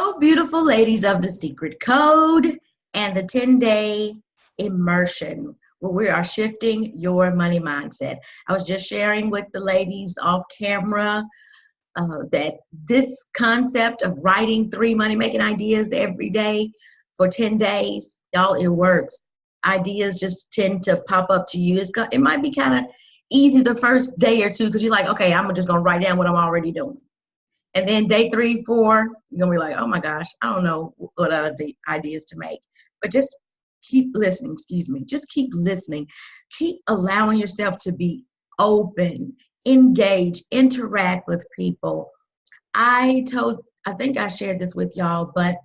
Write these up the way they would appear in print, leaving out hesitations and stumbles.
Hello, beautiful ladies of the Secret Code and the 10-day immersion where we are shifting your money mindset. I was just sharing with the ladies off camera that this concept of writing 3 money-making ideas every day for 10 days, y'all, it works. Ideas just tend to pop up to you. It might be kind of easy the first day or two because you're like, okay, I'm just going to write down what I'm already doing. And then day 3, 4, you're going to be like, oh my gosh, I don't know what other ideas to make. But just keep listening, just keep listening. Keep allowing yourself to be open, engage, interact with people. I think I shared this with y'all, but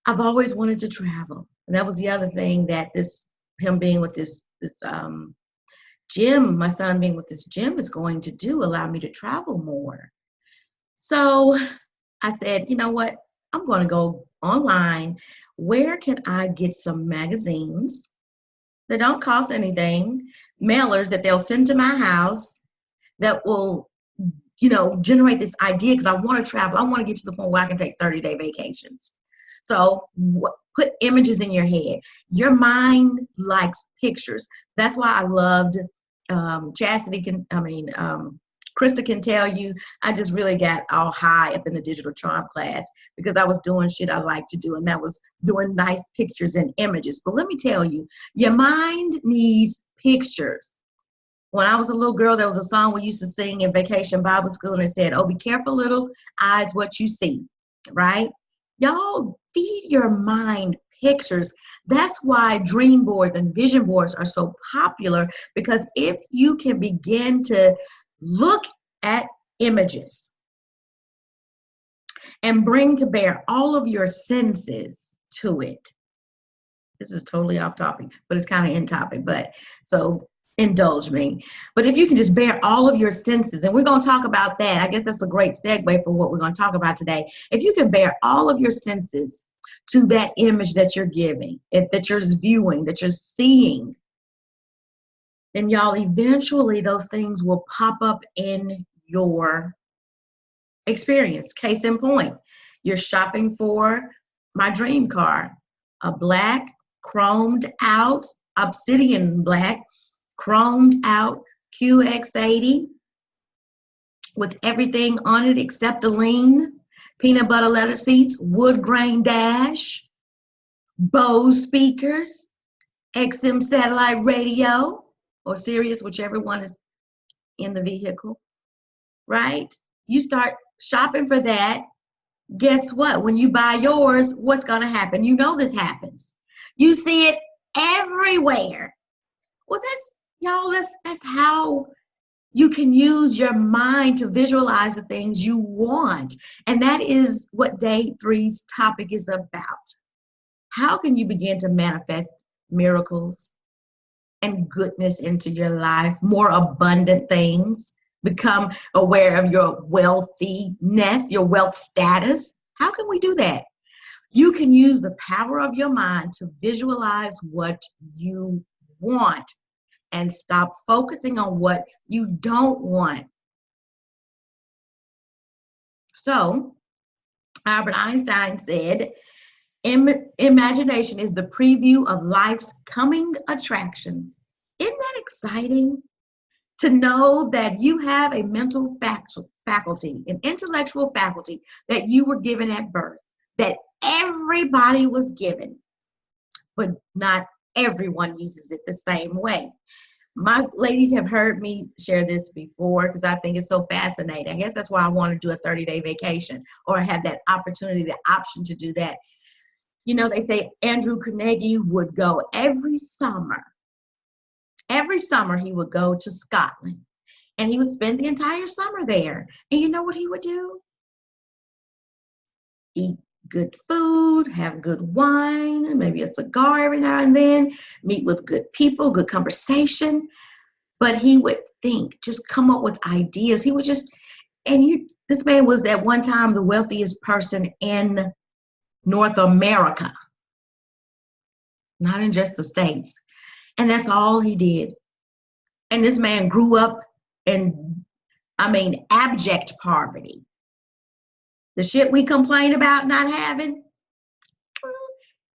I've always wanted to travel. And that was the other thing that him being with this gym, my son being with this gym is going to do, allow me to travel more. So I said, you know what? I'm going to go online. Where can I get some magazines that don't cost anything, mailers that they'll send to my house that will, generate this idea because I want to travel. I want to get to the point where I can take 30-day vacations. So put images in your head. Your mind likes pictures. That's why I loved Krista can tell you, I just really got all high up in the digital charm class because I was doing shit I like to do, and that was doing nice pictures and images. But let me tell you, your mind needs pictures. When I was a little girl, there was a song we used to sing in Vacation Bible School, and it said, oh, be careful, little eyes, what you see, right? Y'all feed your mind pictures. That's why dream boards and vision boards are so popular, because if you can begin to look at images and bring to bear all of your senses to it. This is totally off topic, but it's kind of in topic, so indulge me. But if you can just bear all of your senses, and we're going to talk about that. I guess that's a great segue for what we're going to talk about today. If you can bear all of your senses to that image that you're giving, that you're viewing, that you're seeing, then y'all, eventually those things will pop up in your experience. Case in point, you're shopping for my dream car, a black, chromed out, obsidian black, chromed out QX80 with everything on it except a lean, peanut butter leather seats, wood grain dash, Bose speakers, XM satellite radio, or Sirius, whichever one is in the vehicle, right? You start shopping for that. Guess what? When you buy yours, what's going to happen? You know this happens. You see it everywhere. Well, that's how you can use your mind to visualize the things you want. And that is what day 3's topic is about. How can you begin to manifest miracles and goodness into your life, more abundant things, become aware of your wealthiness, your wealth status? How can we do that? You can use the power of your mind to visualize what you want and stop focusing on what you don't want. So, Albert Einstein said, imagination is the preview of life's coming attractions. Isn't that exciting? To know that you have a mental faculty, an intellectual faculty that you were given at birth, that everybody was given, but not everyone uses it the same way. My ladies have heard me share this before because I think it's so fascinating. I guess that's why I want to do a 30-day vacation, or have that opportunity, the option to do that. You know, they say Andrew Carnegie would go every summer. Every summer he would go to Scotland, and he would spend the entire summer there. And you know what he would do? Eat good food, have good wine, maybe a cigar every now and then, meet with good people, good conversation. But he would think, just come up with ideas. He would just, this man was at one time the wealthiest person in North America, not in just the States. And that's all he did. And this man grew up in, abject poverty. The shit we complain about not having,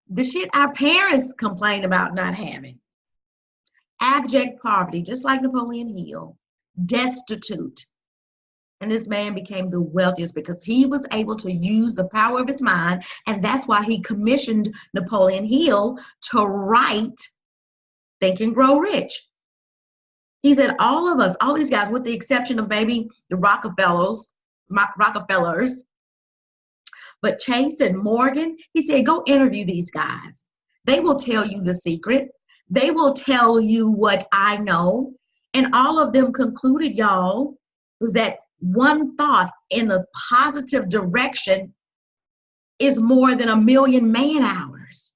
the shit our parents complain about not having. Abject poverty, just like Napoleon Hill. Destitute. And this man became the wealthiest because he was able to use the power of his mind. And that's why he commissioned Napoleon Hill to write Think and Grow Rich. He said all of us, all these guys, with the exception of maybe the Rockefellers, but Chase and Morgan, he said, go interview these guys. They will tell you the secret. They will tell you what I know. And all of them concluded, y'all, was that one thought in a positive direction is more than 1 million man hours.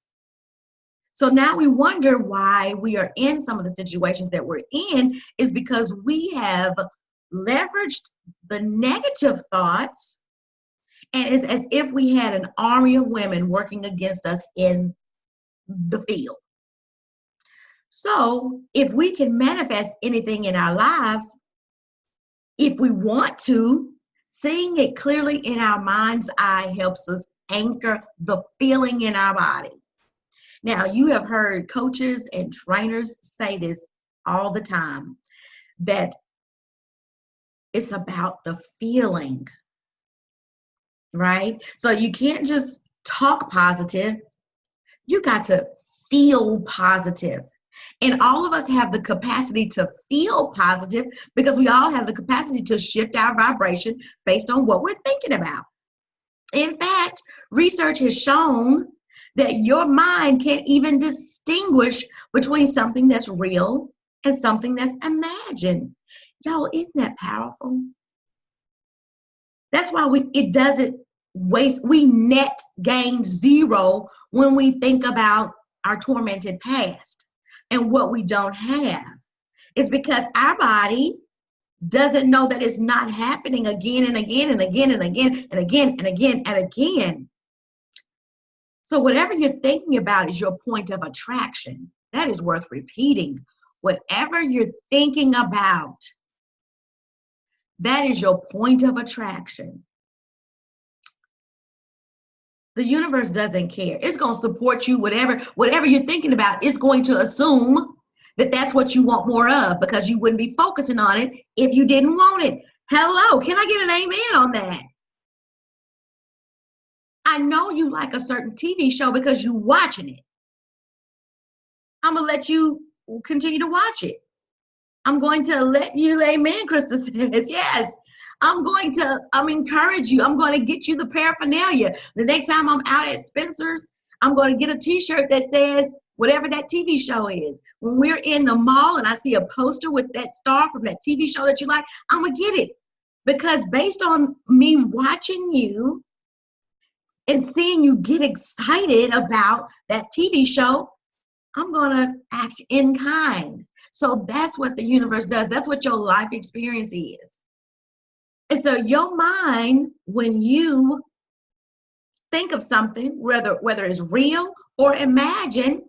So now we wonder why we are in some of the situations that we're in is because we have leveraged the negative thoughts, and it's as if we had an army of women working against us in the field. So if we can manifest anything in our lives, if we want to, seeing it clearly in our mind's eye helps us anchor the feeling in our body. Now, you have heard coaches and trainers say this all the time, that it's about the feeling, right? So you can't just talk positive. You got to feel positive. And all of us have the capacity to feel positive because we all have the capacity to shift our vibration based on what we're thinking about. In fact, research has shown that your mind can't even distinguish between something that's real and something that's imagined. Y'all, isn't that powerful? That's why it doesn't waste. We net gain zero when we think about our tormented past and what we don't have. It's because our body doesn't know that it's not happening again and again and again and again and again and again and again. So whatever you're thinking about is your point of attraction. That is worth repeating. Whatever you're thinking about, that is your point of attraction. The universe doesn't care. It's going to support you, whatever you're thinking about, it's going to assume that that's what you want more of because you wouldn't be focusing on it if you didn't want it. Hello, can I get an amen on that? I know you like a certain TV show because you're watching it. I'm going to let you continue to watch it. I'm going to let you, amen, Krista says, yes. I'm encourage you. I'm going to get you the paraphernalia. The next time I'm out at Spencer's, I'm going to get a t-shirt that says whatever that TV show is. When we're in the mall and I see a poster with that star from that TV show that you like, I'm going to get it. Because based on me watching you and seeing you get excited about that TV show, I'm going to act in kind. So that's what the universe does. That's what your life experience is. And so your mind, when you think of something, whether it's real or imagined,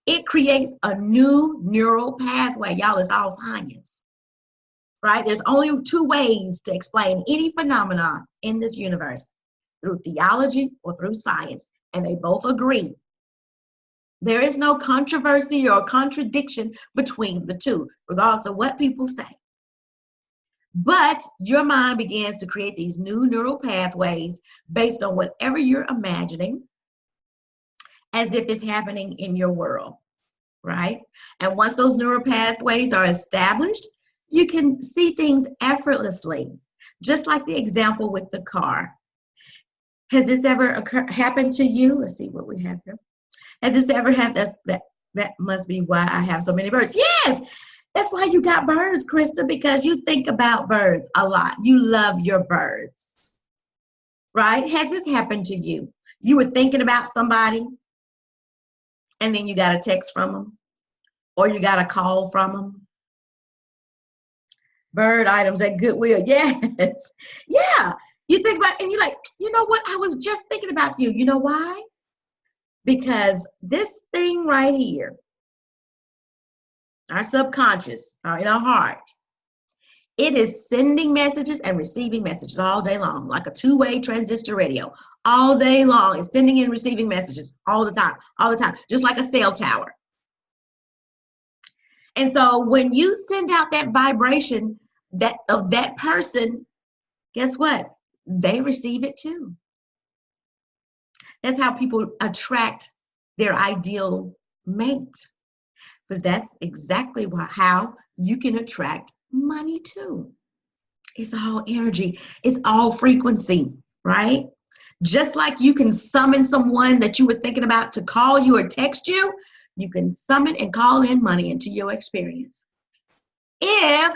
it creates a new neural pathway. Y'all, it's all science, right? There's only 2 ways to explain any phenomenon in this universe, through theology or through science, and they both agree. There is no controversy or contradiction between the two, regardless of what people say. But your mind begins to create these new neural pathways based on whatever you're imagining as if it's happening in your world, right? And once those neural pathways are established, you can see things effortlessly, just like the example with the car. Has this ever happened to you? Let's see what we have here. Has this ever happened? That must be why I have so many birds. Yes! That's why you got birds, Krista, because you think about birds a lot. You love your birds, right? Has this happened to you? You were thinking about somebody, and then you got a text from them, or you got a call from them. Bird items at Goodwill, yes. Yeah, you think about, and you're like, you know what? I was just thinking about you. You know why? Because this thing right here, our subconscious, in our heart, It is sending messages and receiving messages all day long, like a two-way transistor radio. All day long, it's sending and receiving messages all the time, just like a cell tower. And so when you send out that vibration of that person, guess what? They receive it too. That's how people attract their ideal mate. But that's exactly how you can attract money too. It's all energy. It's all frequency, right? Just like you can summon someone that you were thinking about to call you or text you, you can summon and call in money into your experience. If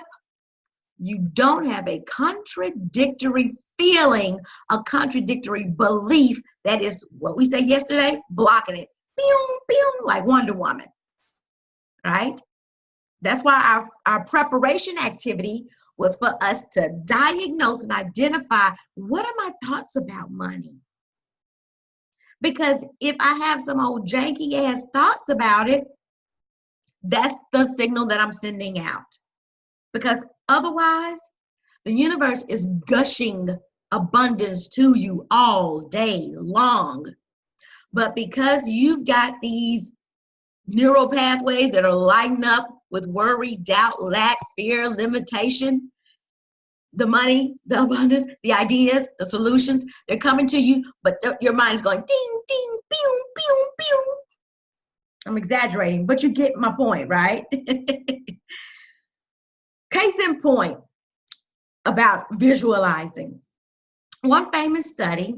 you don't have a contradictory feeling, a contradictory belief that is what we said yesterday, blocking it, pew, pew, like Wonder Woman, right? That's why our preparation activity was for us to diagnose and identify, what are my thoughts about money? Because if I have some old janky ass thoughts about it, that's the signal that I'm sending out. Because otherwise, the universe is gushing abundance to you all day long. But because you've got these neural pathways that are lighting up with worry, doubt, lack, fear, limitation, the money, the abundance, the ideas, the solutions, they're coming to you, but your mind is going ding, ding, pew, pew, pew. I'm exaggerating, but you get my point, right? Case in point about visualizing. One famous study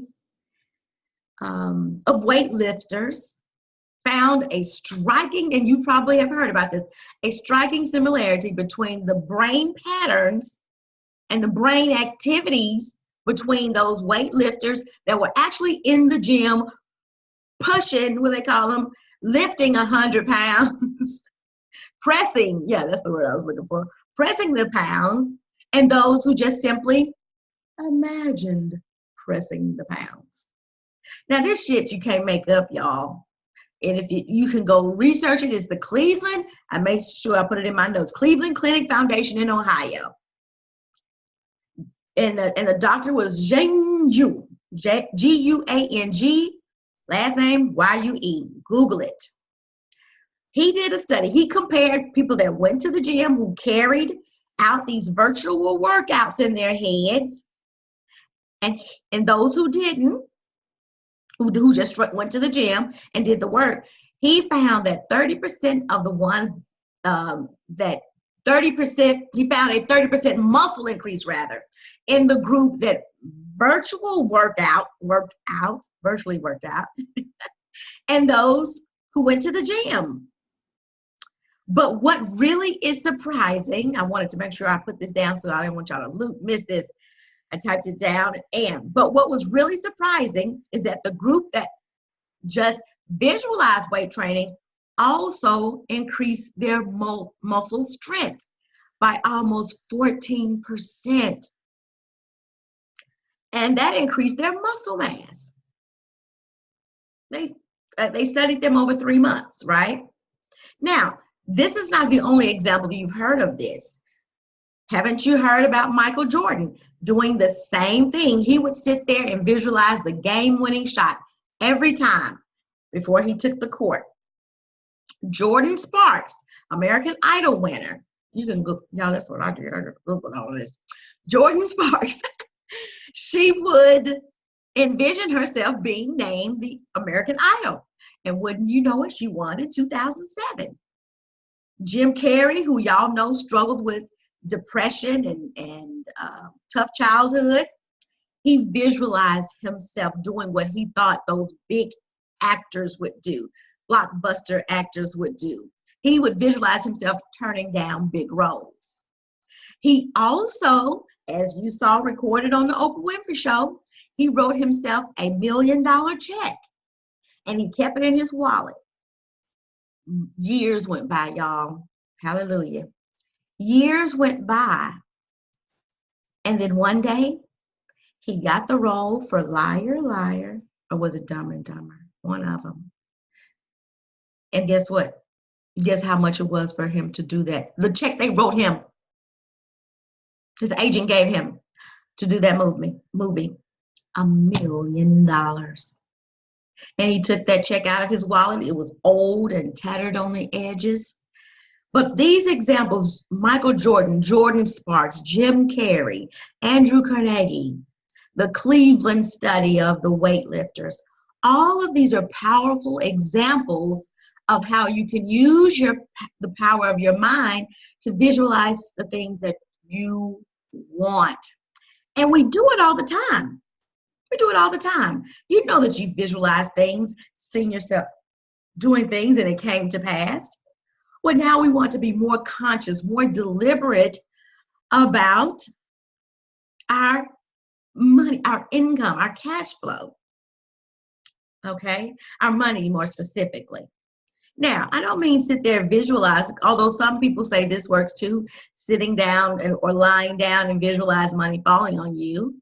of weightlifters found a striking, and you probably have heard about this, a striking similarity between the brain patterns and the brain activities between those weightlifters that were actually in the gym pushing, what they call them, lifting 100 pounds, pressing, yeah, that's the word I was looking for, pressing the pounds, and those who just simply imagined pressing the pounds. Now, this shit you can't make up, y'all. And if you can go research it, it's the Cleveland, I made sure I put it in my notes, Cleveland Clinic Foundation in Ohio. And the doctor was Zheng Yu, G-U-A-N-G, last name Y-U-E. Google it. He did a study. He compared people that went to the gym who carried out these virtual workouts in their heads and those who didn't, who just went to the gym and did the work. He found that 30% of the ones that 30%, he found a 30% muscle increase rather in the group that virtually worked out, and those who went to the gym. But what really is surprising, I wanted to make sure I put this down so I didn't want y'all to miss this. I typed it down, but what was really surprising is that the group that just visualized weight training also increased their muscle strength by almost 14%. And that increased their muscle mass. They studied them over 3 months, right? Now, this is not the only example that you've heard of this. Haven't you heard about Michael Jordan doing the same thing? He would sit there and visualize the game-winning shot every time before he took the court. Jordan Sparks, American Idol winner. You can go, y'all, that's what I do. I Google all this. Jordan Sparks, she would envision herself being named the American Idol. And wouldn't you know it, she won in 2007. Jim Carrey, who y'all know struggled with depression and tough childhood, he visualized himself doing what he thought those big actors would do, blockbuster actors would do. He would visualize himself turning down big roles. He also, as you saw recorded on the Oprah Winfrey Show, he wrote himself $1 million check and he kept it in his wallet. Years went by, y'all. Hallelujah. Years went by. And then one day, he got the role for Liar, Liar, or was it Dumber and Dumber? One of them. And guess what? Guess how much it was for him to do that? The check they wrote him. His agent gave him to do that movie $1 million. And he took that check out of his wallet. It was old and tattered on the edges. But these examples, Michael Jordan, Jordan Sparks, Jim Carrey, Andrew Carnegie, the Cleveland study of the weightlifters, all of these are powerful examples of how you can use the power of your mind to visualize the things that you want. And we do it all the time. We do it all the time. You know that you visualize things, seeing yourself doing things, and it came to pass. Well, now we want to be more conscious, more deliberate about our money, our income, our cash flow. Okay? Our money, more specifically. Now, I don't mean sit there and visualize, although some people say this works too, sitting down or lying down and visualize money falling on you.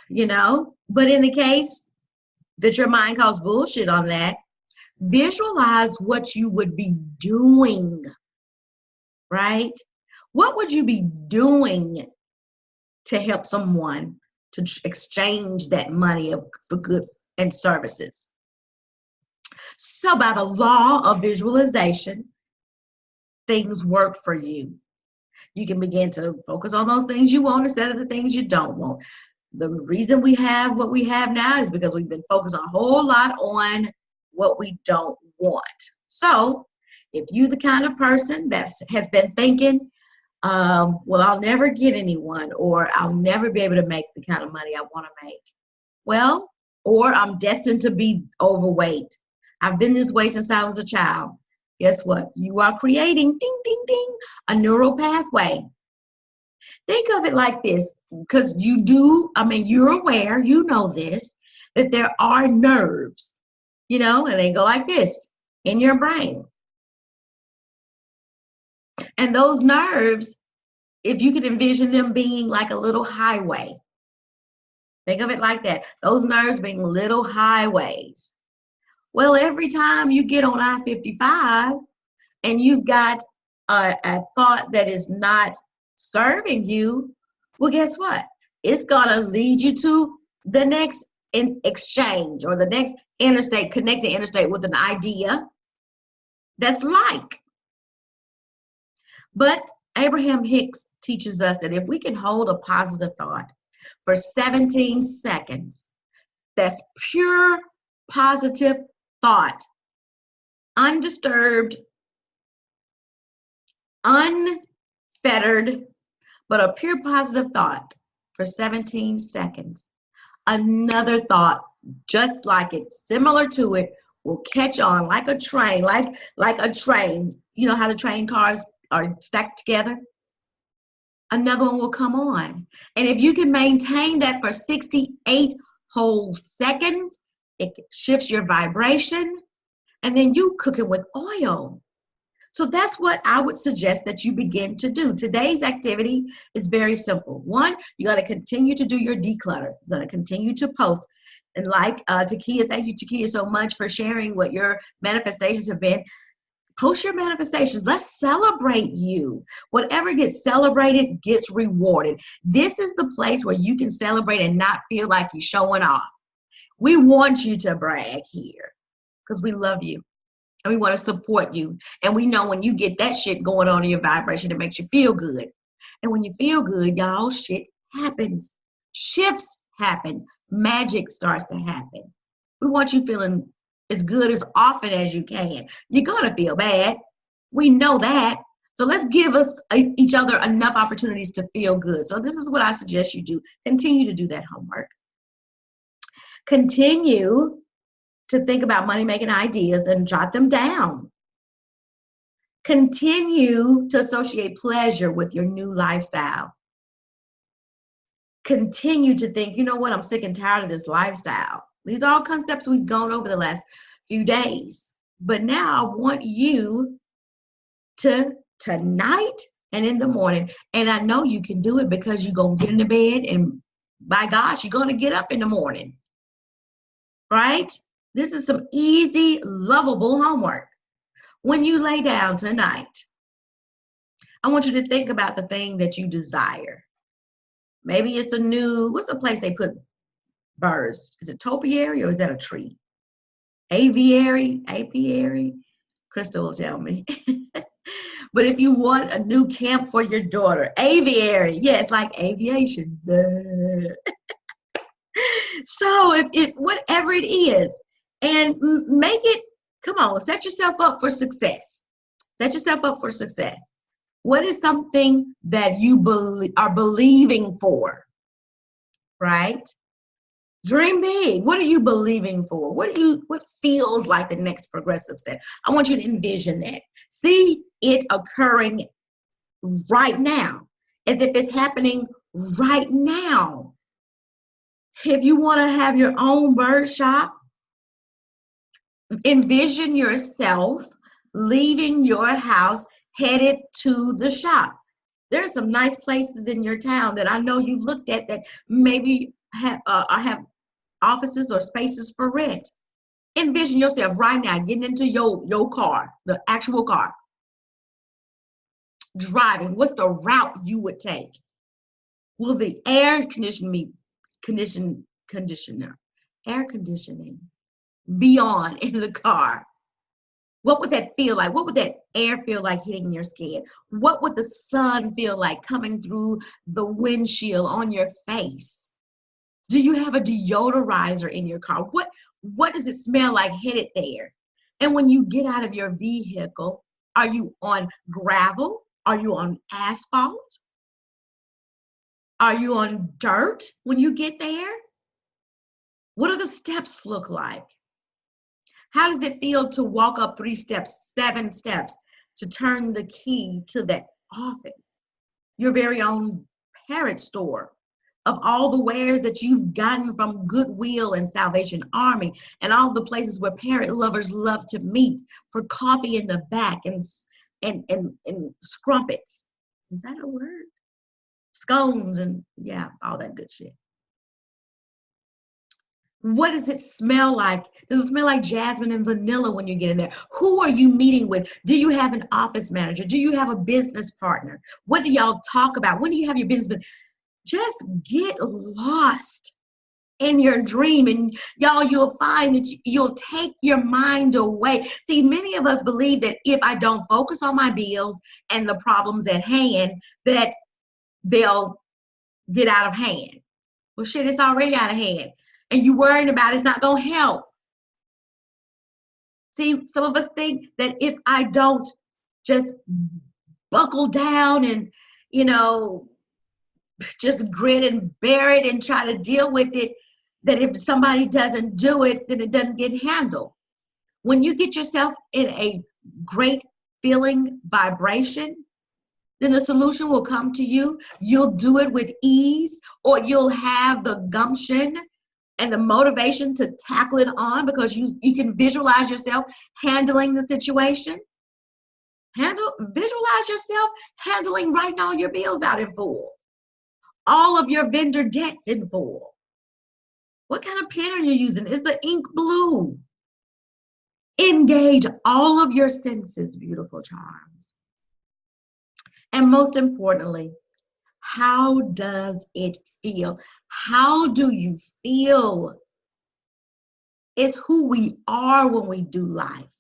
You know, but in the case that your mind calls bullshit on that, visualize what you would be doing, right? What would you be doing to help someone to exchange that money for goods and services? So by the law of visualization, things work for you. You can begin to focus on those things you want instead of the things you don't want. The reason we have what we have now is because we've been focused a whole lot on what we don't want. So if you're the kind of person that has been thinking, well, I'll never get anyone, or I'll never be able to make the kind of money I want to make. Well, or I'm destined to be overweight. I've been this way since I was a child. Guess what? You are creating, ding, ding, ding, a neural pathway. Think of it like this, because you're aware, you know this, that there are nerves, and they go like this in your brain. And those nerves, if you could envision them being like a little highway, think of it like that. Those nerves being little highways. Well, every time you get on I-55 and you've got a thought that is not serving you, well, guess what? It's going to lead you to the next exchange or the next interstate, connected interstate with an idea that's like. But Abraham Hicks teaches us that if we can hold a positive thought for 17 seconds, that's pure positive thought, undisturbed, unfettered, but a pure positive thought for 17 seconds. Another thought, just like it, similar to it, will catch on like a train, like a train. You know how the train cars are stacked together? Another one will come on. And if you can maintain that for 68 whole seconds, it shifts your vibration, and then you cooking with oil. So that's what I would suggest that you begin to do. Today's activity is very simple. One, you got to continue to do your declutter. You're going to continue to post. And like Takia, thank you, Takia, so much for sharing what your manifestations have been. Post your manifestations. Let's celebrate you. Whatever gets celebrated gets rewarded. This is the place where you can celebrate and not feel like you're showing off. We want you to brag here because we love you. And we want to support you. And we know when you get that shit going on in your vibration, it makes you feel good. And when you feel good, y'all, shit happens. Shifts happen. Magic starts to happen. We want you feeling as good as often as you can. You're going to feel bad. We know that. So let's give each other enough opportunities to feel good. So this is what I suggest you do. Continue to do that homework. Continue to think about money-making ideas and jot them down. Continue to associate pleasure with your new lifestyle. Continue to think, you know what, I'm sick and tired of this lifestyle. These are all concepts we've gone over the last few days. But now I want you to, tonight and in the morning, and I know you can do it because you're going to get into bed and by gosh, you're going to get up in the morning. Right? This is some easy, lovable homework. When you lay down tonight, I want you to think about the thing that you desire. Maybe it's a new, what's the place they put birds? Is it topiary or is that a tree? Aviary, apiary? Crystal will tell me. But if you want a new camp for your daughter, aviary, yeah, it's like aviation. So if whatever it is, and make it, come on, set yourself up for success. Set yourself up for success. What is something that you are believing for, right? Dream big. What are you believing for? What feels like the next progressive step? I want you to envision that. See it occurring right now, as if it's happening right now. If you want to have your own bird shop, envision yourself leaving your house, headed to the shop. There's some nice places in your town that I know you've looked at that maybe have offices or spaces for rent. Envision yourself right now getting into your car, the actual car, driving. What's the route you would take? Will the air conditioning be on in the car? What would that feel like? What would that air feel like hitting your skin? What would the sun feel like coming through the windshield on your face? Do you have a deodorizer in your car? What does it smell like headed there? And when you get out of your vehicle, are you on gravel? Are you on asphalt? Are you on dirt when you get there? What do the steps look like? How does it feel to walk up 3 steps, 7 steps, to turn the key to that office? Your very own Parrot store, of all the wares that you've gotten from Goodwill and Salvation Army and all the places where parrot lovers love to meet for coffee in the back and scrumpets. Is that a word? Scones and yeah, all that good shit. What does it smell like? Does it smell like jasmine and vanilla when you get in there? Who are you meeting with? Do you have an office manager? Do you have a business partner? What do y'all talk about? When do you have your business? Just get lost in your dream, and y'all, you'll find that you'll take your mind away. See, many of us believe that if I don't focus on my bills and the problems at hand, that they'll get out of hand. Well, shit, it's already out of hand. And you worrying about it's not going to help. See, some of us think that if I don't just buckle down and, just grit and bear it and try to deal with it, that if somebody doesn't do it, then it doesn't get handled. When you get yourself in a great feeling vibration, then the solution will come to you. You'll do it with ease, or you'll have the gumption and the motivation to tackle it on because you can visualize yourself handling the situation. Visualize yourself handling, writing all your bills out in full, all of your vendor debts in full. What kind of pen are you using? Is the ink blue? Engage all of your senses, beautiful charms. And most importantly, how does it feel? How do you feel? It's who we are when we do life.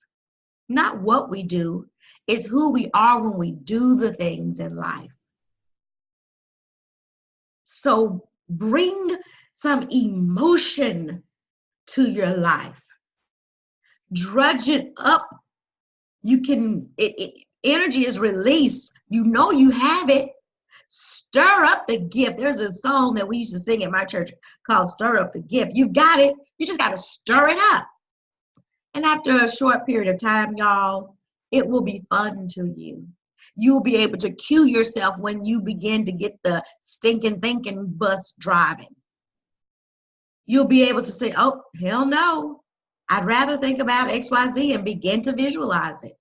Not what we do. It's who we are when we do the things in life. So bring some emotion to your life. Drudge it up. You can, energy is released. You know you have it. Stir up the gift. There's a song that we used to sing at my church called Stir Up the Gift. You got it. You just got to stir it up. And after a short period of time, y'all, it will be fun to you. You'll be able to cue yourself when you begin to get the stinking thinking bus driving. You'll be able to say, oh, hell no. I'd rather think about XYZ and begin to visualize it.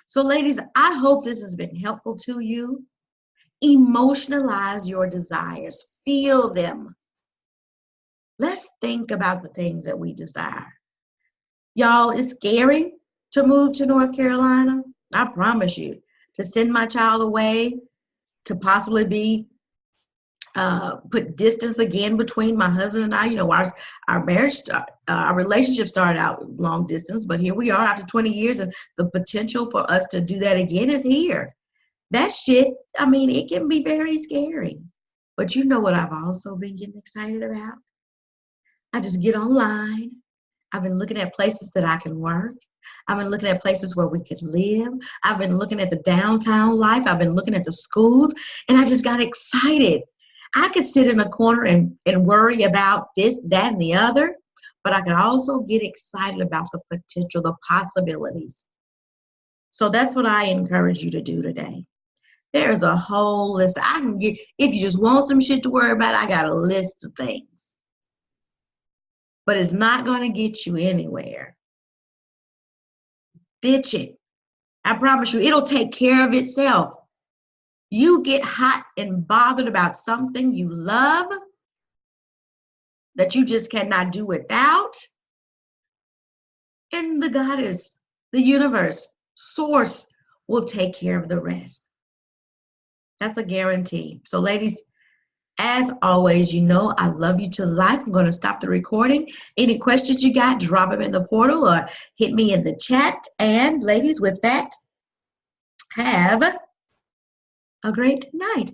So ladies, I hope this has been helpful to you. Emotionalize your desires. Feel them. Let's think about the things that we desire. Y'all, it's scary to move to North Carolina. I promise you. to send my child away, to possibly be put distance again between my husband and I. You know, our marriage, our relationship started out long distance, but here we are after 20 years, and the potential for us to do that again is here. That shit, I mean, it can be very scary. But you know what I've also been getting excited about? I just get online. I've been looking at places that I can work. I've been looking at places where we could live. I've been looking at the downtown life. I've been looking at the schools, and I just got excited. I could sit in a corner and worry about this, that, and the other, but I could also get excited about the potential, the possibilities. So that's what I encourage you to do today. There's a whole list. I can get, if you just want some shit to worry about, I got a list of things. But it's not going to get you anywhere. Ditch it. I promise you, it'll take care of itself. You get hot and bothered about something you love that you just cannot do without, and the goddess, the universe, source will take care of the rest. That's a guarantee. So ladies, as always, you know I love you to life. I'm going to stop the recording. Any questions you got, drop them in the portal or hit me in the chat. And ladies, with that, have a great night.